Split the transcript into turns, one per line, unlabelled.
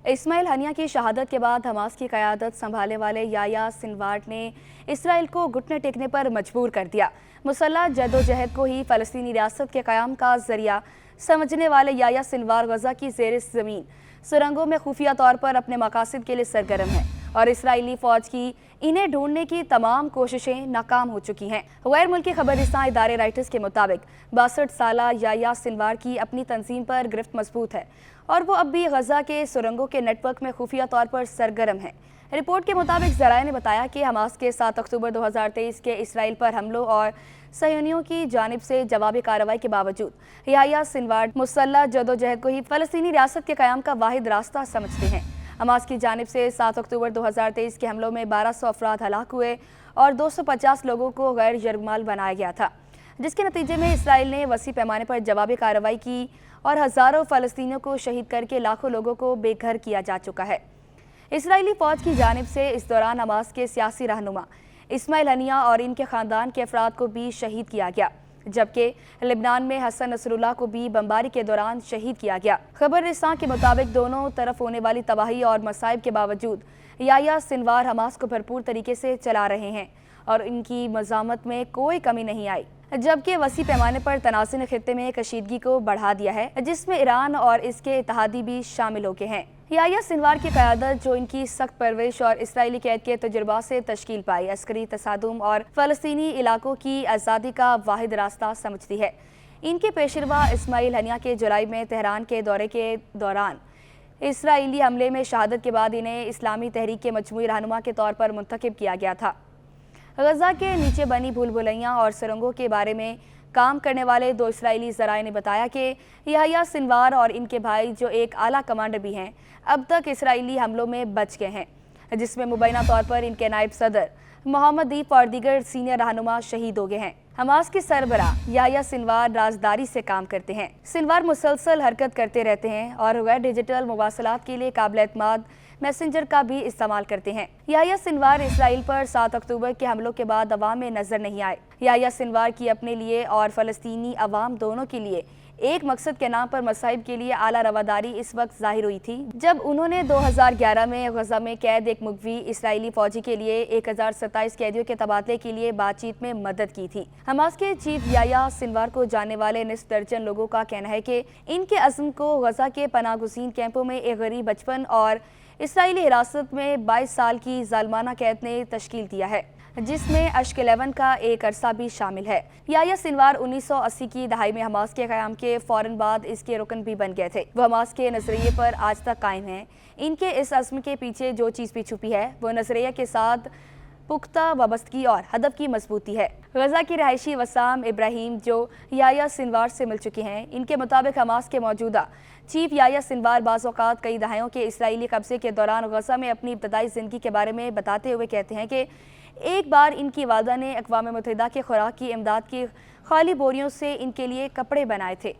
اسماعیل ہنیہ کی شہادت کے بعد حماس کی قیادت سنبھالنے والے یحییٰ سنوار نے اسرائیل کو گھٹنے ٹیکنے پر مجبور کر دیا۔ مسلح جدوجہد کو ہی فلسطینی ریاست کے قیام کا ذریعہ سمجھنے والے یحییٰ سنوار غزہ کی زیر زمین سرنگوں میں خفیہ طور پر اپنے مقاصد کے لیے سرگرم ہیں اور اسرائیلی فوج کی انہیں ڈھونڈنے کی تمام کوششیں ناکام ہو چکی ہیں۔ غیر ملکی خبر رساں ادارے رائٹرز کے مطابق 62 سالہ یحییٰ سنوار کی اپنی تنظیم پر گرفت مضبوط ہے اور وہ اب بھی غزہ کے سرنگوں کے نیٹ ورک میں خفیہ طور پر سرگرم ہیں۔ رپورٹ کے مطابق ذرائع نے بتایا کہ حماس کے 7 اکتوبر 2023 کے اسرائیل پر حملوں اور صہیونیوں کی جانب سے جوابی کارروائی کے باوجود یحییٰ سنوار مسلح جدوجہد کو ہی فلسطینی ریاست کے قیام کا واحد راستہ سمجھتے ہیں۔ حماس کی جانب سے 7 اکتوبر 2023 کے حملوں میں 1200 افراد ہلاک ہوئے اور 250 لوگوں کو غیر یرغمال بنایا گیا تھا، جس کے نتیجے میں اسرائیل نے وسیع پیمانے پر جوابی کارروائی کی اور ہزاروں فلسطینیوں کو شہید کر کے لاکھوں لوگوں کو بے گھر کیا جا چکا ہے۔ اسرائیلی فوج کی جانب سے اس دوران حماس کے سیاسی رہنما اسماعیل ہنیہ اور ان کے خاندان کے افراد کو بھی شہید کیا گیا، جبکہ لبنان میں حسن نصر اللہ کو بھی بمباری کے دوران شہید کیا گیا۔ خبر رساں کے مطابق دونوں طرف ہونے والی تباہی اور مصائب کے باوجود یحییٰ سنوار حماس کو بھرپور طریقے سے چلا رہے ہیں اور ان کی مزاحمت میں کوئی کمی نہیں آئی، جبکہ وسیع پیمانے پر تنازع نے خطے میں کشیدگی کو بڑھا دیا ہے، جس میں ایران اور اس کے اتحادی بھی شامل ہو گئے ہیں۔ یحییٰ سنوار کی قیادت، جو ان کی سخت پرورش اور اسرائیلی قید کے تجربات سے تشکیل پائی عسکری تصادم اور فلسطینی علاقوں کی آزادی کا واحد راستہ سمجھتی ہے۔ ان کے پیشروا اسماعیل ہنیہ کے جولائی میں تہران کے دورے کے دوران اسرائیلی حملے میں شہادت کے بعد انہیں اسلامی تحریک کے مجموعی رہنما کے طور پر منتخب کیا گیا تھا۔ غزہ کے نیچے بنی بھول بھلیاں اور سرنگوں کے بارے میں کام کرنے والے 2 اسرائیلی ذرائع نے بتایا کہ یحییٰ سنوار اور ان کے بھائی، جو ایک اعلیٰ کمانڈر بھی ہیں، اب تک اسرائیلی حملوں میں بچ گئے ہیں، جس میں مبینہ طور پر ان کے نائب صدر محمد دیف اور دیگر سینئر رہنما شہید ہو گئے ہیں۔ حماس کے سربراہ یحییٰ سنوار رازداری سے کام کرتے ہیں۔ سنوار مسلسل حرکت کرتے رہتے ہیں اور غیر ڈیجیٹل مواصلات کے لیے قابل اعتماد میسنجر کا بھی استعمال کرتے ہیں۔ یحییٰ سنوار اسرائیل پر 7 اکتوبر کے حملوں کے بعد عوام میں نظر نہیں آئے۔ یحییٰ سنوار کی اپنے لیے اور فلسطینی عوام دونوں کے لیے ایک مقصد کے نام پر مصائب کے لیے اعلیٰ رواداری اس وقت ظاہر ہوئی تھی جب انہوں نے 2011 میں غزہ میں قید ایک مغوی اسرائیلی فوجی کے لیے 1027 قیدیوں کے تبادلے کے لیے بات چیت میں مدد کی تھی۔ حماس کے چیف یحییٰ سنوار کو جاننے والے نصف درجن لوگوں کا کہنا ہے کہ ان کے عزم کو غزہ کے پناہ گزین کیمپوں میں ایک غریب بچپن اور اسرائیلی حراست میں 22 سال کی ظالمانہ قید نے تشکیل دیا ہے، جس میں اشک 11 کا ایک عرصہ بھی شامل ہے۔ یحییٰ سنوار 1980 کی دہائی میں حماس کے قیام کے فوراً بعد اس کے رکن بھی بن گئے تھے۔ وہ حماس کے نظریے پر آج تک قائم ہیں۔ ان کے اس عزم کے پیچھے جو چیز بھی چھپی ہے، وہ نظریہ کے ساتھ پختہ وابستگی اور ہدف کی مضبوطی ہے۔ غزہ کی رہائشی وسام ابراہیم، جو یحییٰ سنوار سے مل چکی ہیں، ان کے مطابق حماس کے موجودہ چیف یحییٰ سنوار بعض اوقات کئی دہائیوں کے اسرائیلی قبضے کے دوران غزہ میں اپنی ابتدائی زندگی کے بارے میں بتاتے ہوئے کہتے ہیں کہ ایک بار ان کی والدہ نے اقوام متحدہ کے خوراک کی امداد کی خالی بوریوں سے ان کے لیے کپڑے بنائے تھے۔